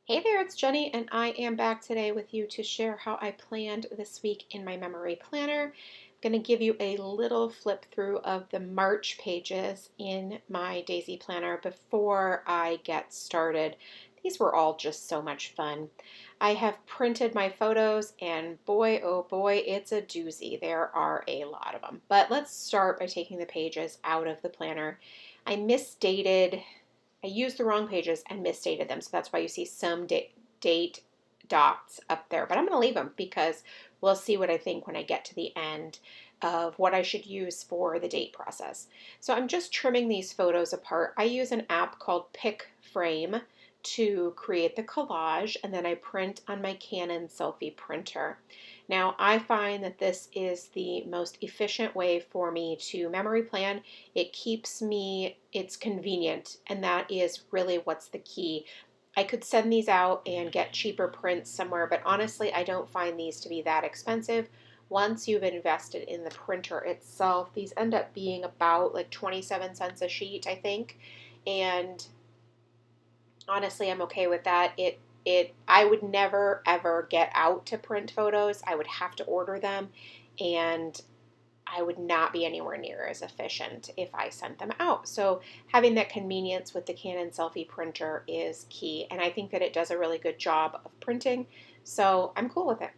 Hey there, it's Jenny, and I am back today with you to share how I planned this week in my memory planner. I'm going to give you a little flip through of the March pages in my Daisy planner before I get started. These were all just so much fun. I have printed my photos, and boy, oh boy, it's a doozy. There are a lot of them. But let's start by taking the pages out of the planner. I used the wrong pages and misstated them, so that's why you see some date dots up there. But I'm going to leave them because we'll see what I think when I get to the end of what I should use for the date process. So I'm just trimming these photos apart. I use an app called Pick Frame to create the collage, and then I print on my Canon selfie printer. Now, I find that this is the most efficient way for me to memory plan. It's convenient, and that is really what's the key. I could send these out and get cheaper prints somewhere, but honestly, I don't find these to be that expensive. Once you've invested in the printer itself, these end up being about like 27 cents a sheet, I think. And honestly, I'm okay with that. I would never ever get out to print photos. I would have to order them, and I would not be anywhere near as efficient if I sent them out. So having that convenience with the Canon selfie printer is key, and I think that it does a really good job of printing, so I'm cool with it.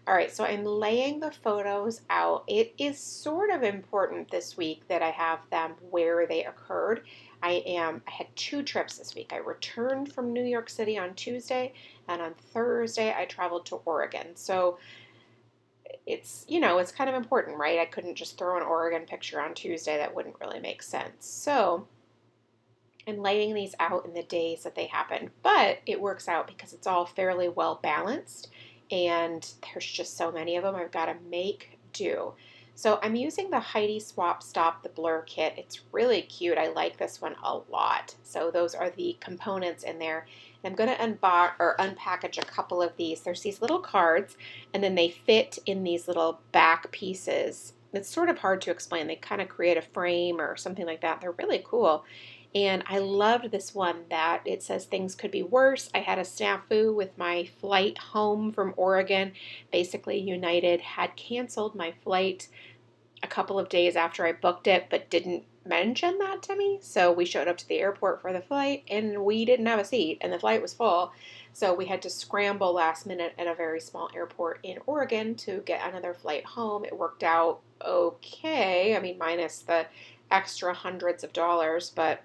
All right, so I'm laying the photos out. It is sort of important this week that I have them where they occurred. I had two trips this week. I returned from New York City on Tuesday, and on Thursday I traveled to Oregon. So it's kind of important, right? I couldn't just throw an Oregon picture on Tuesday. That wouldn't really make sense. So I'm laying these out in the days that they happen, but it works out because it's all fairly well balanced, and there's just so many of them. I've got to make do. So I'm using the Heidi Swapp Stop the Blur kit. It's really cute. I like this one a lot. So those are the components in there. And I'm going to unpackage a couple of these. There's these little cards, and then they fit in these little back pieces. It's sort of hard to explain. They kind of create a frame or something like that. They're really cool. And I loved this one that it says things could be worse. I had a snafu with my flight home from Oregon. Basically, United had canceled my flight a couple of days after I booked it, but didn't mention that to me. So we showed up to the airport for the flight, and we didn't have a seat, and the flight was full. So we had to scramble last minute at a very small airport in Oregon to get another flight home. It worked out okay. I mean, minus the extra hundreds of dollars, but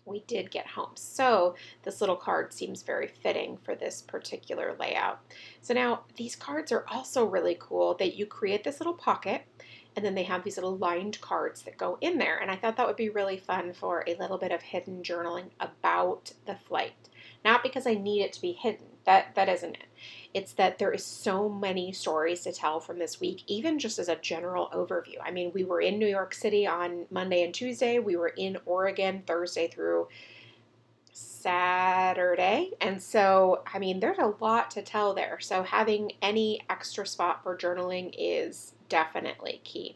we did get home. So this little card seems very fitting for this particular layout. So now these cards are also really cool that you create this little pocket, and then they have these little lined cards that go in there. And I thought that would be really fun for a little bit of hidden journaling about the flight. Not because I need it to be hidden. That isn't it. It's that there is so many stories to tell from this week, even just as a general overview. I mean, we were in New York City on Monday and Tuesday. We were in Oregon Thursday through Saturday. And so, I mean, there's a lot to tell there. So having any extra spot for journaling is definitely key.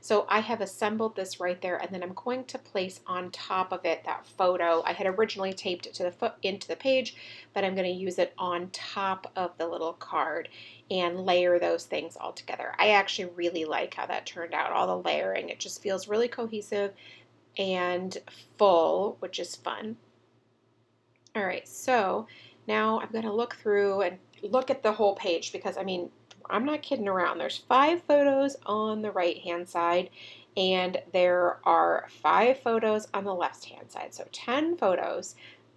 So I have assembled this right there, and then I'm going to place on top of it that photo. I had originally taped it to into the page, but I'm going to use it on top of the little card and layer those things all together. I actually really like how that turned out, all the layering. It just feels really cohesive and full, which is fun. All right, so now I'm going to look through and look at the whole page because, I mean, I'm not kidding around. There's 5 photos on the right-hand side, and there are 5 photos on the left-hand side. So 10 photos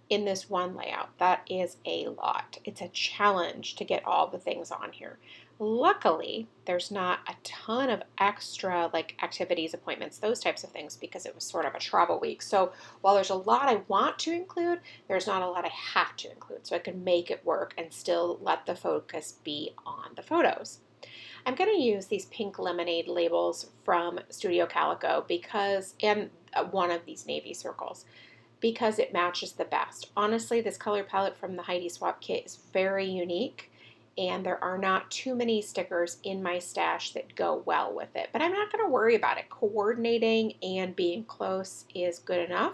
in this one layout. That is a lot. It's a challenge to get all the things on here. Luckily, there's not a ton of extra like activities, appointments, those types of things because it was sort of a travel week. So while there's a lot I want to include, there's not a lot I have to include. So I can make it work and still let the focus be on the photos. I'm going to use these pink lemonade labels from Studio Calico and one of these navy circles because it matches the best. Honestly, this color palette from the Heidi Swap kit is very unique, and there are not too many stickers in my stash that go well with it. But I'm not going to worry about it. Coordinating and being close is good enough.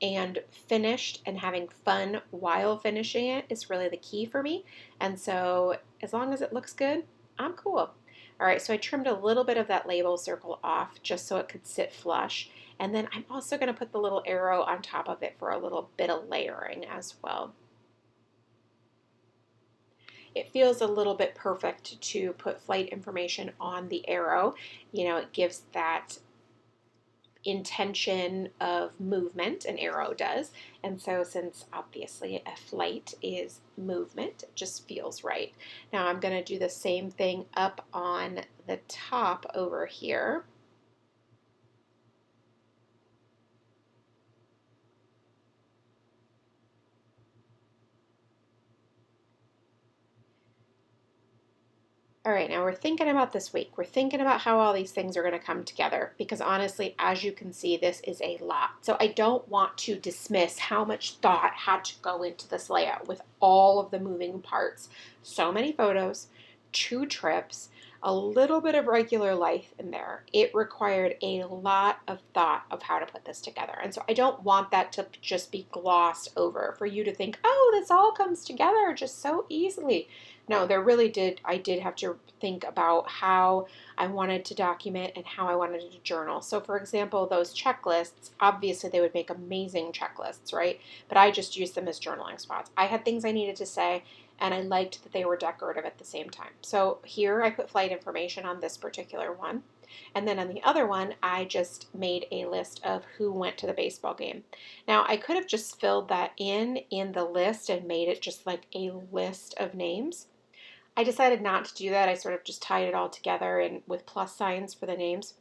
and finished and having fun while finishing it is really the key for me. And so as long as it looks good, I'm cool. All right, so I trimmed a little bit of that label circle off just so it could sit flush. And then I'm also going to put the little arrow on top of it for a little bit of layering as well. It feels a little bit perfect to put flight information on the arrow. It gives that intention of movement, an arrow does. And so since obviously a flight is movement, it just feels right. Now I'm going to do the same thing up on the top over here. All right, now we're thinking about this week. We're thinking about how all these things are going to come together because honestly, as you can see, this is a lot. So I don't want to dismiss how much thought had to go into this layout with all of the moving parts. So many photos, 2 trips, a little bit of regular life in there. It required a lot of thought of how to put this together. And so I don't want that to just be glossed over for you to think, oh, this all comes together just so easily. No, I did have to think about how I wanted to document and how I wanted to journal. So for example, those checklists, obviously they would make amazing checklists, right? But I just used them as journaling spots. I had things I needed to say, and I liked that they were decorative at the same time. So here I put flight information on this particular one. And then on the other one, I just made a list of who went to the baseball game. Now, I could have just filled that in the list and made it just like a list of names. I decided not to do that. I sort of just tied it all together and with plus signs for the names.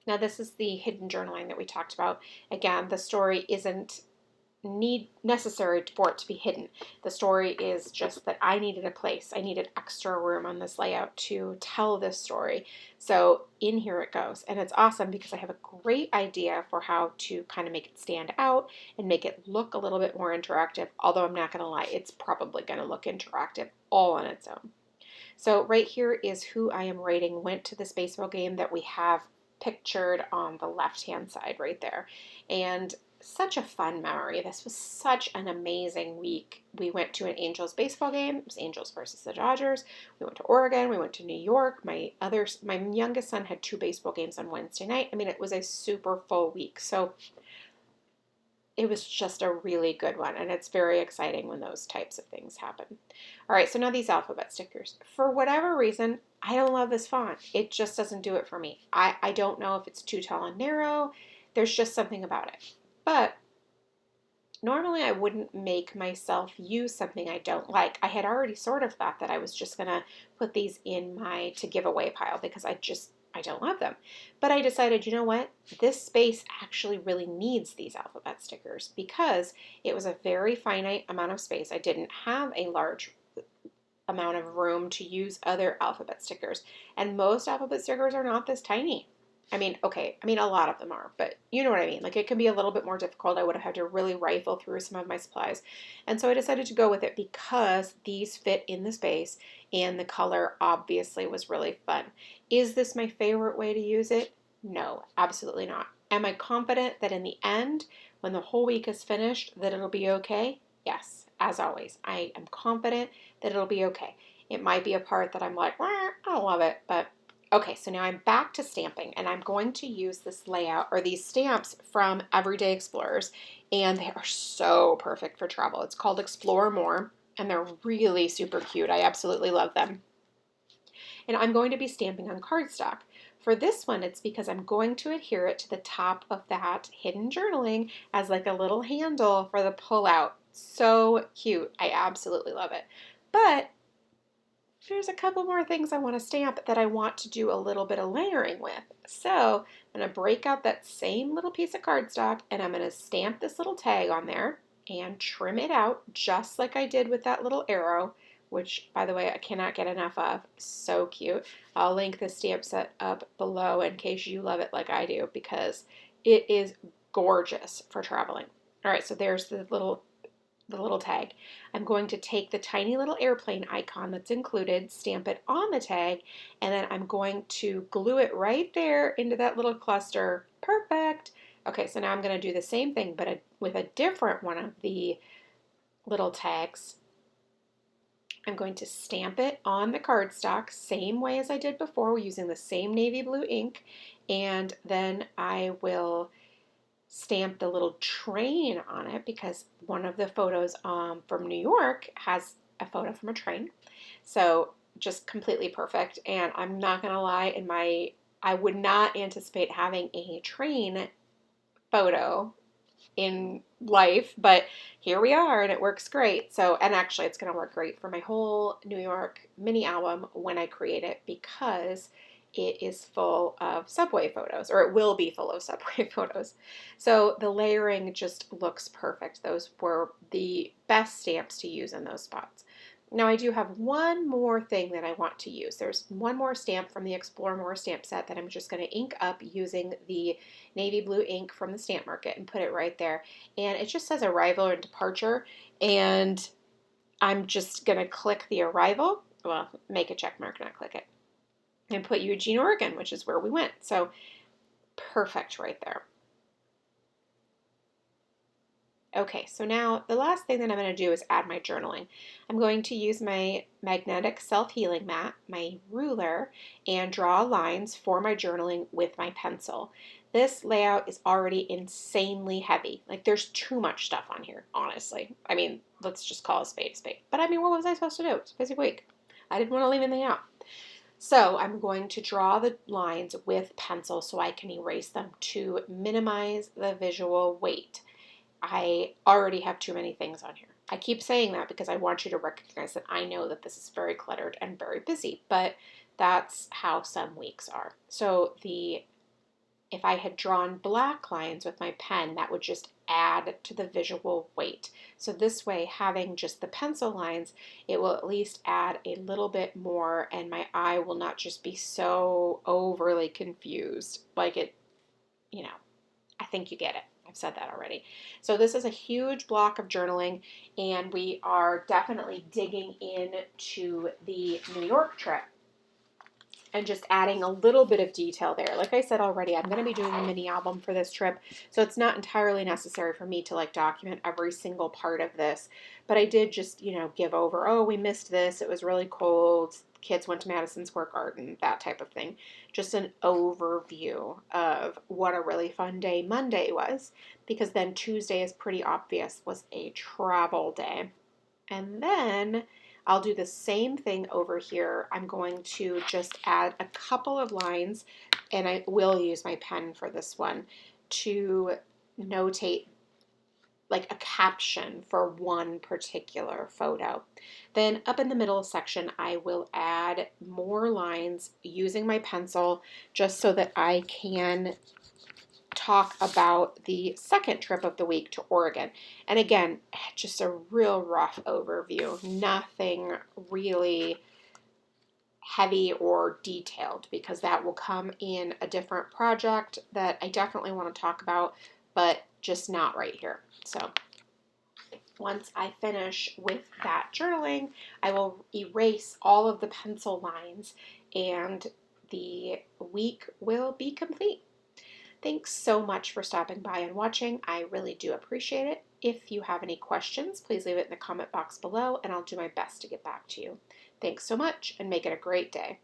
Now, this is the hidden journaling that we talked about. Again, the story isn't necessary for it to be hidden. The story is just that I needed a place. I needed extra room on this layout to tell this story. So in here it goes. And it's awesome because I have a great idea for how to kind of make it stand out and make it look a little bit more interactive. Although I'm not going to lie, it's probably going to look interactive all on its own. So right here is who I am rating went to this baseball game that we have pictured on the left-hand side right there. And such a fun memory. This was such an amazing week. We went to an Angels baseball game. It was Angels versus the Dodgers. We went to Oregon. We went to New York. My youngest son had 2 baseball games on Wednesday night. I mean, it was a super full week. So it was just a really good one, and it's very exciting when those types of things happen. All right, so now these alphabet stickers. For whatever reason, I don't love this font. It just doesn't do it for me. I don't know if it's too tall and narrow. There's just something about it. But normally I wouldn't make myself use something I don't like. I had already sort of thought that I was just going to put these in my to give away pile because I don't love them. But I decided, you know what? This space actually really needs these alphabet stickers because it was a very finite amount of space. I didn't have a large amount of room to use other alphabet stickers. And most alphabet stickers are not this tiny. A lot of them are, but you know what I mean. Like it can be a little bit more difficult. I would have had to really rifle through some of my supplies. And so I decided to go with it because these fit in the space and the color obviously was really fun. Is this my favorite way to use it? No, absolutely not. Am I confident that in the end, when the whole week is finished, that it'll be okay? Yes, as always. I am confident that it'll be okay. It might be a part that I'm like, I don't love it, but okay, so now I'm back to stamping, and I'm going to use this layout or these stamps from Everyday Explorers, and they are so perfect for travel. It's called Explore More, and they're really super cute. I absolutely love them. And I'm going to be stamping on cardstock. For this one, it's because I'm going to adhere it to the top of that hidden journaling as like a little handle for the pullout. So cute. I absolutely love it. But there's a couple more things I want to stamp that I want to do a little bit of layering with. So I'm going to break out that same little piece of cardstock and I'm going to stamp this little tag on there and trim it out just like I did with that little arrow, which by the way I cannot get enough of. So cute. I'll link the stamp set up below in case you love it like I do because it is gorgeous for traveling. All right, so there's the little tag. I'm going to take the tiny little airplane icon that's included, stamp it on the tag, and then I'm going to glue it right there into that little cluster. Perfect. Okay, so now I'm going to do the same thing, but with a different one of the little tags. I'm going to stamp it on the cardstock, same way as I did before, using the same navy blue ink, and then I will stamp the little train on it because one of the photos from New York has a photo from a train. So just completely perfect. And I'm not going to lie, I would not anticipate having a train photo in life, but here we are and it works great. So, and actually it's going to work great for my whole New York mini album when I create it because it is full of subway photos, or it will be full of subway photos. So the layering just looks perfect. Those were the best stamps to use in those spots. Now I do have one more thing that I want to use. There's one more stamp from the Explore More stamp set that I'm just going to ink up using the navy blue ink from the stamp market and put it right there. And it just says arrival and departure. And I'm just going to click the arrival. Well, make a check mark, not click it. And put Eugene, Oregon, which is where we went. So perfect right there. Okay, so now the last thing that I'm going to do is add my journaling. I'm going to use my magnetic self-healing mat, my ruler, and draw lines for my journaling with my pencil. This layout is already insanely heavy. Like there's too much stuff on here, honestly. I mean, let's just call a spade a spade. But I mean, what was I supposed to do? It's a busy week. I didn't want to leave anything out. So I'm going to draw the lines with pencil so I can erase them to minimize the visual weight. I already have too many things on here. I keep saying that because I want you to recognize that I know that this is very cluttered and very busy, but that's how some weeks are. So if I had drawn black lines with my pen, that would just add to the visual weight. So this way, having just the pencil lines, it will at least add a little bit more and my eye will not just be so overly confused. Like it, you know, I think you get it. I've said that already. So this is a huge block of journaling, and we are definitely digging into the New York trip and just adding a little bit of detail there. Like I said already, I'm going to be doing a mini album for this trip, so it's not entirely necessary for me to like document every single part of this, but I did just, give over, oh, we missed this, it was really cold, kids went to Madison Square Garden, that type of thing. Just an overview of what a really fun day Monday was, because then Tuesday is pretty obvious was a travel day. And then I'll do the same thing over here. I'm going to just add a couple of lines, and I will use my pen for this one, to notate like a caption for one particular photo. Then up in the middle section, I will add more lines using my pencil just so that I can talk about the second trip of the week to Oregon. And again, just a real rough overview, nothing really heavy or detailed because that will come in a different project that I definitely want to talk about, but just not right here. So once I finish with that journaling, I will erase all of the pencil lines and the week will be complete. Thanks so much for stopping by and watching. I really do appreciate it. If you have any questions, please leave it in the comment box below and I'll do my best to get back to you. Thanks so much and make it a great day.